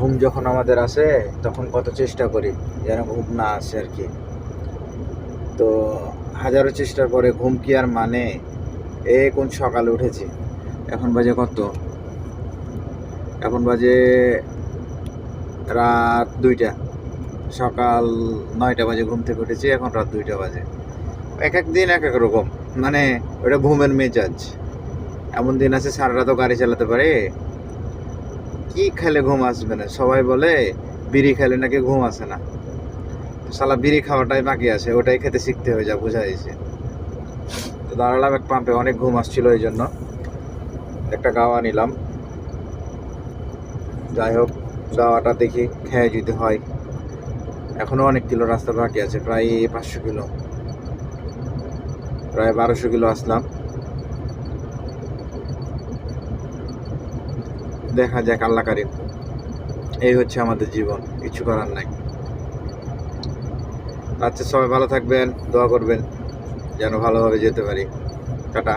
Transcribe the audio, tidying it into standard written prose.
ঘুম যখন আমাদের আসে তখন কত চেষ্টা করি যেন ঘুম না আসে আর কি। তো হাজারো চেষ্টার পরে ঘুম কি আর মানে? কোন সকালে উঠেছি, এখন বাজে কত? এখন বাজে রাত 2টা। সকাল 9টা বাজে ঘুম থেকে উঠেছি, এখন রাত 2টা বাজে। এক এক দিন এক এক রকম, মানে ওটা ঘুমের মেজাজ। এমন দিন আছে সারা রাতও গাড়ি চালাতে পারে। কি খেলে ঘুম আসবে না? সবাই বলে বিড়ি খেলে নাকি ঘুম আসে না। শালা বিড়ি খাওয়াটাই বাকি আছে, ওটাই খেতে শিখতে হবে, যা বোঝা যাচ্ছে। তো দাঁড়ালাম এক পাম্পে, অনেক ঘুম আসছিল এই জন্য একটা গাওয়া নিলাম। যাই হোক, গাওয়াটা দেখি খেয়ে যদি হয়। এখনো অনেক কিলো রাস্তা বাকি আছে, প্রায় 500 কিলো, প্রায় 1200 কিলো আসলাম। দেখা যাক, আল্লাহ কারিম। এই হচ্ছে আমাদের জীবন, কিছু করার নাই। আচ্ছা, সবাই ভালো থাকবেন, দোয়া করবেন যেন ভালোভাবে যেতে পারি। টাটা।